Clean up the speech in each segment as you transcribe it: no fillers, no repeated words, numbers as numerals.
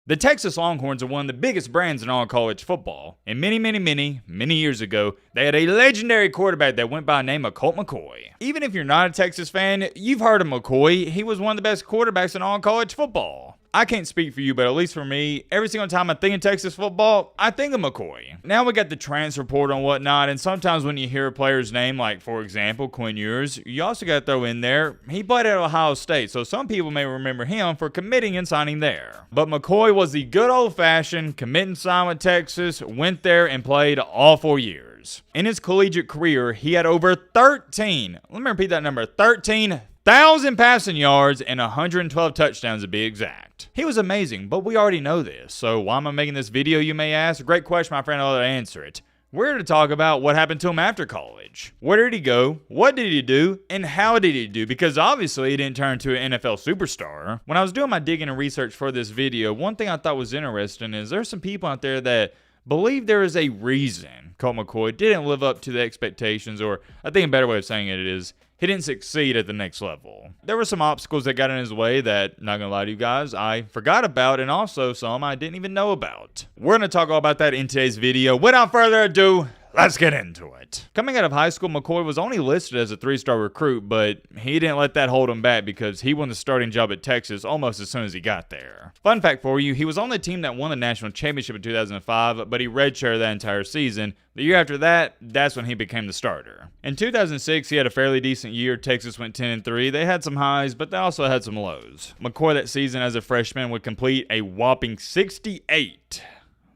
The Texas Longhorns are one of the biggest brands in all college football, and many years ago, they had a legendary quarterback that went by the name of Colt McCoy. Even if you're not a Texas fan, you've heard of McCoy. He was one of the best quarterbacks in all college football. I can't speak for you, but at least for me, every single time I think of Texas football, I think of McCoy. Now we got the transfer portal and whatnot, and sometimes when you hear a player's name, like for example, Quinn Ewers, you also got to throw in there, he played at Ohio State, so some people may remember him for committing and signing there. But McCoy was the good old-fashioned commit and sign with Texas, went there and played all 4 years. In his collegiate career, he had over 13, let me repeat that number, 13,000 passing yards and 112 touchdowns to be exact. He was amazing, but we already know this. So why am I making this video, you may ask? Great question, my friend. I'll answer it. We're here to talk about what happened to him after college. Where did he go? What did he do? And how did he do? Because obviously he didn't turn into an NFL superstar. When I was doing my digging and research for this video, one thing I thought was interesting is there's some people out there that believe there is a reason Colt McCoy didn't live up to the expectations, or I think a better way of saying it is he didn't succeed at the next level. There were some obstacles that got in his way that, not gonna lie to you guys, I forgot about, and also some I didn't even know about. We're gonna talk all about that in today's video. Without further ado, let's get into it. Coming out of high school, McCoy was only listed as a 3-star recruit, but he didn't let that hold him back because he won the starting job at Texas almost as soon as he got there. Fun fact for you, he was on the team that won the national championship in 2005, but he redshirted that entire season. The year after that, that's when he became the starter. In 2006, he had a fairly decent year. Texas went 10-3. They had some highs, but they also had some lows. McCoy that season as a freshman would complete a whopping 68.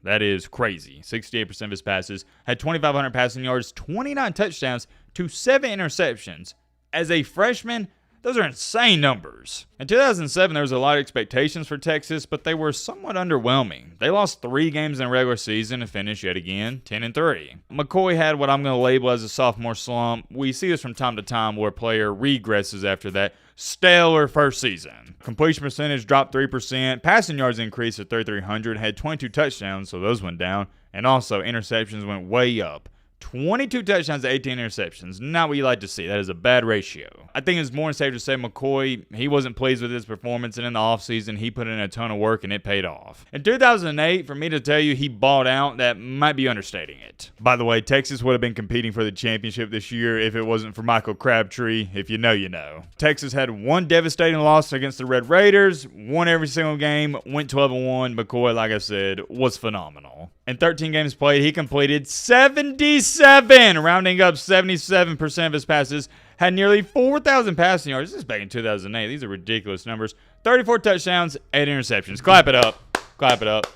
That is crazy. 68% of his passes, had 2,500 passing yards, 29 touchdowns to 7 interceptions. As a freshman, those are insane numbers. In 2007, there was a lot of expectations for Texas, but they were somewhat underwhelming. They lost 3 games in the regular season and finished yet again 10-3. McCoy had what I'm going to label as a sophomore slump. We see this from time to time where a player regresses after that stellar first season. Completion percentage dropped 3%, passing yards increased to 3,300, had 22 touchdowns, so those went down, and also interceptions went way up. 22 touchdowns to 18 interceptions. Not what you like to see. That is a bad ratio. I think it's more than safe to say McCoy, he wasn't pleased with his performance, and in the offseason, he put in a ton of work, and it paid off. In 2008, for me to tell you he balled out, that might be understating it. By the way, Texas would have been competing for the championship this year if it wasn't for Michael Crabtree. If you know, you know. Texas had one devastating loss against the Red Raiders, won every single game, went 12-1. McCoy, like I said, was phenomenal. In 13 games played, he completed 77, rounding up 77% of his passes, had nearly 4,000 passing yards. This is back in 2008. These are ridiculous numbers. 34 touchdowns, 8 interceptions. Clap it up. Clap it up.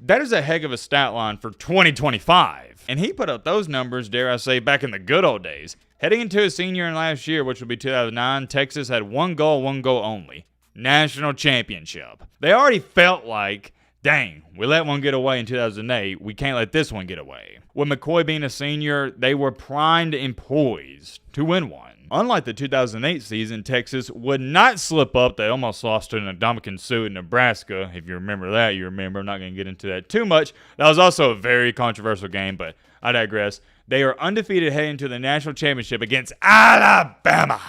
That is a heck of a stat line for 2025. And he put up those numbers, dare I say, back in the good old days. Heading into his senior and last year, which would be 2009, Texas had one goal only. National championship. They already felt like, dang, we let one get away in 2008. We can't let this one get away. With McCoy being a senior, they were primed and poised to win one. Unlike the 2008 season, Texas would not slip up. They almost lost to an Indomitian Sioux in Nebraska. If you remember that, you remember. I'm not going to get into that too much. That was also a very controversial game, but I digress. They are undefeated heading to the national championship against Alabama.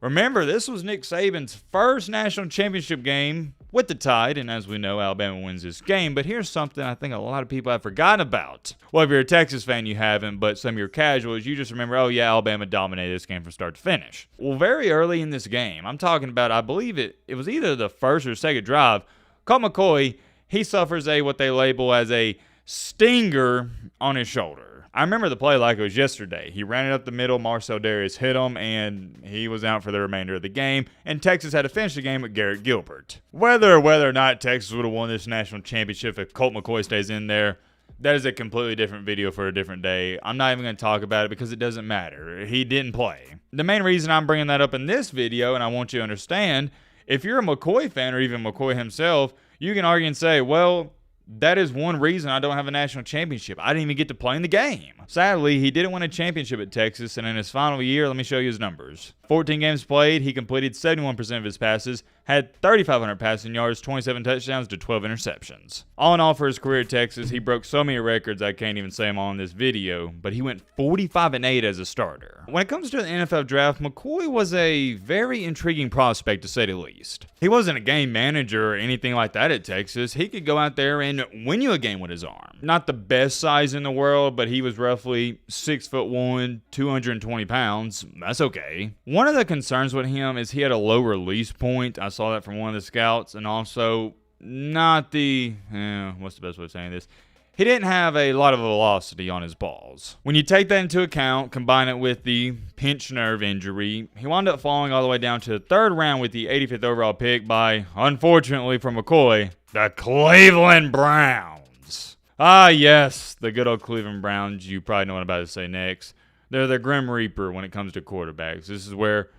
Remember, this was Nick Saban's first national championship game with the Tide, and as we know, Alabama wins this game. But here's something I think a lot of people have forgotten about. Well, if you're a Texas fan, you haven't, but some of your casuals, you just remember, oh yeah, Alabama dominated this game from start to finish. Well, very early in this game, I'm talking about, I believe it was either the first or second drive, Colt McCoy, he suffers what they label as a stinger on his shoulder. I remember the play like it was yesterday. He ran it up the middle, Marcel Darius hit him, and he was out for the remainder of the game, and Texas had to finish the game with Garrett Gilbert. Whether or not Texas would have won this national championship if Colt McCoy stays in there, that is a completely different video for a different day. I'm not even going to talk about it because it doesn't matter. He didn't play. The main reason I'm bringing that up in this video, and I want you to understand, if you're a McCoy fan or even McCoy himself, you can argue and say, well, that is one reason I don't have a national championship. I didn't even get to play in the game. Sadly, he didn't win a championship at Texas, and in his final year, let me show you his numbers. 14 games played, he completed 71% of his passes, had 3,500 passing yards, 27 touchdowns to 12 interceptions. All in all, for his career at Texas, he broke so many records I can't even say them all in this video, but he went 45-8 as a starter. When it comes to the NFL draft, McCoy was a very intriguing prospect to say the least. He wasn't a game manager or anything like that at Texas. He could go out there and win you a game with his arm. Not the best size in the world, but he was roughly 6'1", 220 pounds. That's okay. One of the concerns with him is he had a low release point. I saw that from one of the scouts, and also not the, what's the best way of saying this? He didn't have a lot of velocity on his balls. When you take that into account, combine it with the pinched nerve injury, he wound up falling all the way down to the 3rd round with the 85th overall pick by, unfortunately for McCoy, the Cleveland Browns. Ah, yes, the good old Cleveland Browns. You probably know what I'm about to say next. They're the Grim Reaper when it comes to quarterbacks. This is where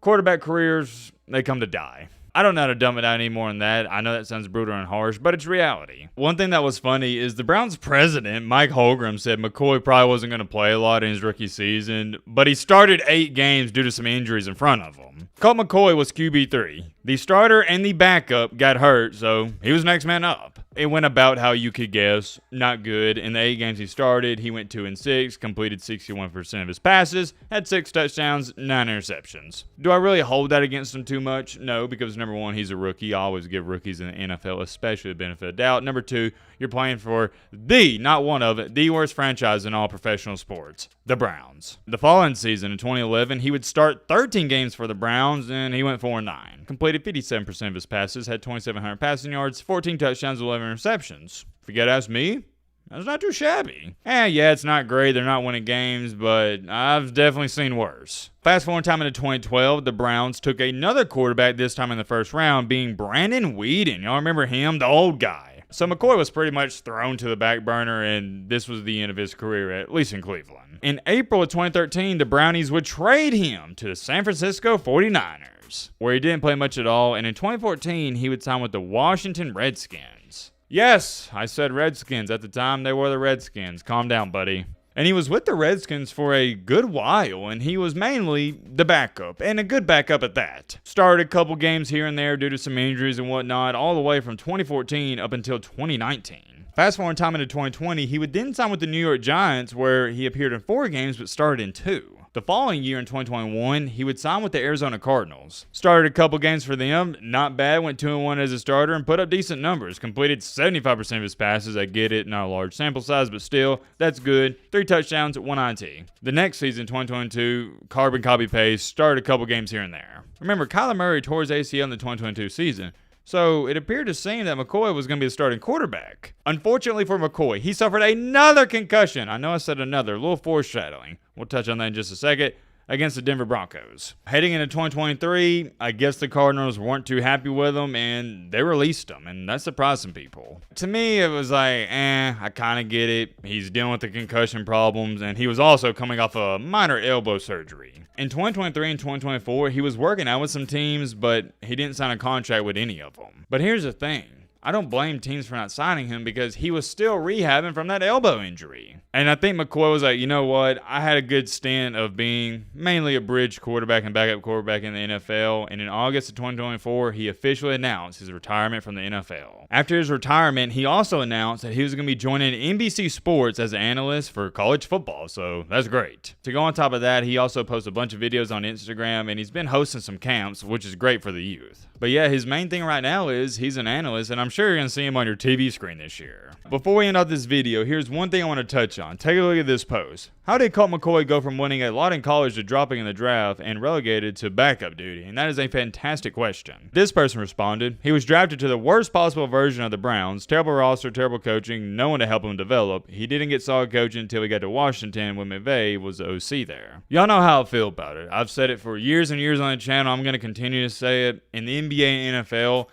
quarterback careers, they come to die. I don't know how to dumb it out any more than that. I know that sounds brutal and harsh, but it's reality. One thing that was funny is the Browns president, Mike Holmgren, said McCoy probably wasn't going to play a lot in his rookie season, but he started 8 games due to some injuries in front of him. Colt McCoy was QB3. The starter and the backup got hurt, so he was next man up. It went about how you could guess. Not good. In the 8 games he started, he went 2-6, completed 61% of his passes, had 6 touchdowns, 9 interceptions. Do I really hold that against him too much? No, because number 1, he's a rookie. I always give rookies in the NFL especially the benefit of the doubt. Number 2, you're playing for not one of it, the worst franchise in all professional sports, the Browns. The following season, in 2011, he would start 13 games for the Browns, and he went 4-9. Completed 57% of his passes, had 2,700 passing yards, 14 touchdowns, 11 interceptions. If you gotta ask me, that's not too shabby. Yeah, it's not great. They're not winning games, but I've definitely seen worse. Fast forward time into 2012, the Browns took another quarterback, this time in the 1st round, being Brandon Weeden. Y'all remember him? The old guy. So McCoy was pretty much thrown to the back burner, and this was the end of his career, at least in Cleveland. In April of 2013, the Brownies would trade him to the San Francisco 49ers, where he didn't play much at all, and in 2014, he would sign with the Washington Redskins. Yes, I said Redskins. At the time, they were the Redskins. Calm down, buddy. And he was with the Redskins for a good while, and he was mainly the backup, and a good backup at that. Started a couple games here and there due to some injuries and whatnot, all the way from 2014 up until 2019. Fast forward time into 2020, he would then sign with the New York Giants, where he appeared in 4 games but started in 2. The following year in 2021, he would sign with the Arizona Cardinals. Started a couple games for them, not bad, went 2-1 as a starter and put up decent numbers. Completed 75% of his passes, I get it, not a large sample size, but still, that's good. 3 touchdowns, 1 INT. The next season, 2022, carbon copy paste, started a couple games here and there. Remember, Kyler Murray tore his ACL in the 2022 season. So it appeared to seem that McCoy was going to be the starting quarterback. Unfortunately for McCoy, he suffered another concussion. I know I said another, a little foreshadowing. We'll touch on that in just a second. Against the Denver Broncos. Heading into 2023, I guess the Cardinals weren't too happy with him, and they released him, and that surprised some people. To me, it was like, I kind of get it. He's dealing with the concussion problems, and he was also coming off a minor elbow surgery. In 2023 and 2024, he was working out with some teams, but he didn't sign a contract with any of them. But here's the thing. I don't blame teams for not signing him because he was still rehabbing from that elbow injury. And I think McCoy was like, you know what? I had a good stint of being mainly a bridge quarterback and backup quarterback in the NFL. And in August of 2024, he officially announced his retirement from the NFL. After his retirement, he also announced that he was going to be joining NBC Sports as an analyst for college football. So that's great. To go on top of that, he also posts a bunch of videos on Instagram, and he's been hosting some camps, which is great for the youth. But yeah, his main thing right now is he's an analyst, and I'm sure you're going to see him on your TV screen this year. Before we end off this video, here's one thing I want to touch on. Take a look at this post. How did Colt McCoy go from winning a lot in college to dropping in the draft and relegated to backup duty? And that is a fantastic question. This person responded, he was drafted to the worst possible version of the Browns. Terrible roster, terrible coaching, no one to help him develop. He didn't get solid coaching until he got to Washington when McVay was the OC there. Y'all know how I feel about it. I've said it for years and years on the channel. I'm going to continue to say it. In the NBA and NFL,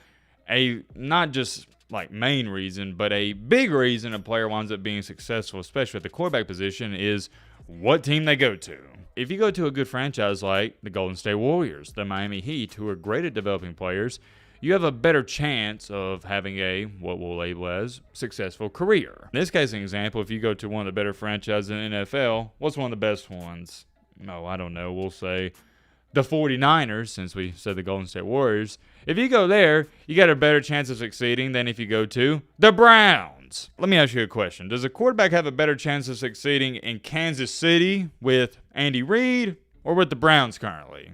not just like main reason, but a big reason a player winds up being successful, especially at the quarterback position, is what team they go to. If you go to a good franchise like the Golden State Warriors, the Miami Heat, who are great at developing players, you have a better chance of having a, what we'll label as, successful career. In this case, an example, if you go to one of the better franchises in the NFL, what's one of the best ones? No, I don't know. We'll say the 49ers, since we said the Golden State Warriors. If you go there, you got a better chance of succeeding than if you go to the Browns. Let me ask you a question. Does a quarterback have a better chance of succeeding in Kansas City with Andy Reid or with the Browns currently?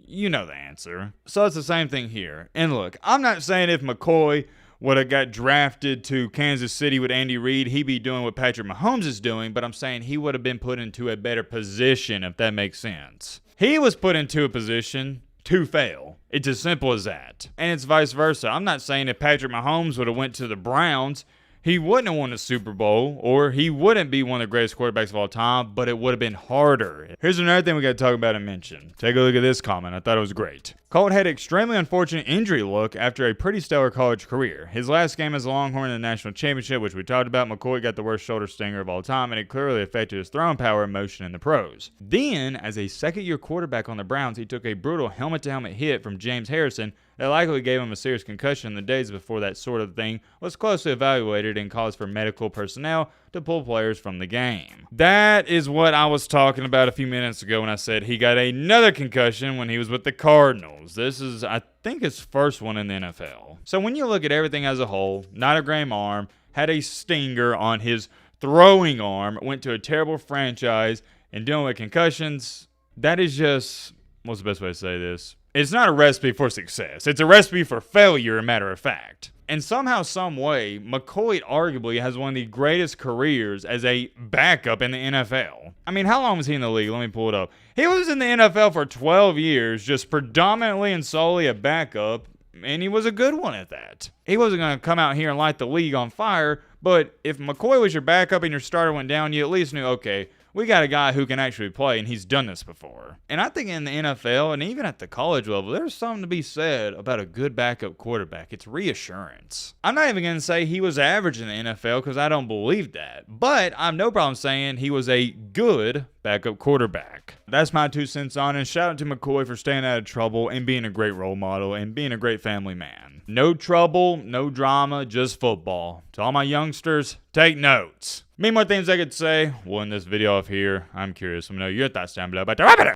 you know the answer. So it's the same thing here. And look, I'm not saying if McCoy would have got drafted to Kansas City with Andy Reid, he'd be doing what Patrick Mahomes is doing, but I'm saying he would have been put into a better position, if that makes sense. He was put into a position to fail. It's as simple as that. And it's vice versa. I'm not saying if Patrick Mahomes would have went to the Browns, he wouldn't have won a Super Bowl, or he wouldn't be one of the greatest quarterbacks of all time, but it would have been harder. Here's another thing we got to talk about and mention. Take a look at this comment. I thought it was great. Colt had an extremely unfortunate injury look after a pretty stellar college career. His last game as a Longhorn in the national championship, which we talked about, McCoy got the worst shoulder stinger of all time, and it clearly affected his throwing power and motion in the pros. Then, as a second-year quarterback on the Browns, he took a brutal helmet-to-helmet hit from James Harrison that likely gave him a serious concussion in the days before that sort of thing was closely evaluated and caused for medical personnel to pull players from the game. That is what I was talking about a few minutes ago when I said he got another concussion when he was with the Cardinals. This is, I think, his first one in the NFL. So when you look at everything as a whole, not a great arm, had a stinger on his throwing arm, went to a terrible franchise, and dealing with concussions, that is just, what's the best way to say this? It's not a recipe for success. It's a recipe for failure, a matter of fact. And somehow, some way, McCoy arguably has one of the greatest careers as a backup in the NFL. I mean, how long was he in the league? Let me pull it up. He was in the NFL for 12 years, just predominantly and solely a backup, and he was a good one at that. He wasn't going to come out here and light the league on fire, but if McCoy was your backup and your starter went down, you at least knew, okay, we got a guy who can actually play, and he's done this before. And I think in the NFL, and even at the college level, there's something to be said about a good backup quarterback. It's reassurance. I'm not even going to say he was average in the NFL because I don't believe that. But I have no problem saying he was a good backup quarterback. That's my 2 cents on it. And shout out to McCoy for staying out of trouble and being a great role model and being a great family man. No trouble, no drama, just football. To all my youngsters, take notes. Many more things I could say. We'll end this video off here. I'm curious. Let me know your thoughts down below. But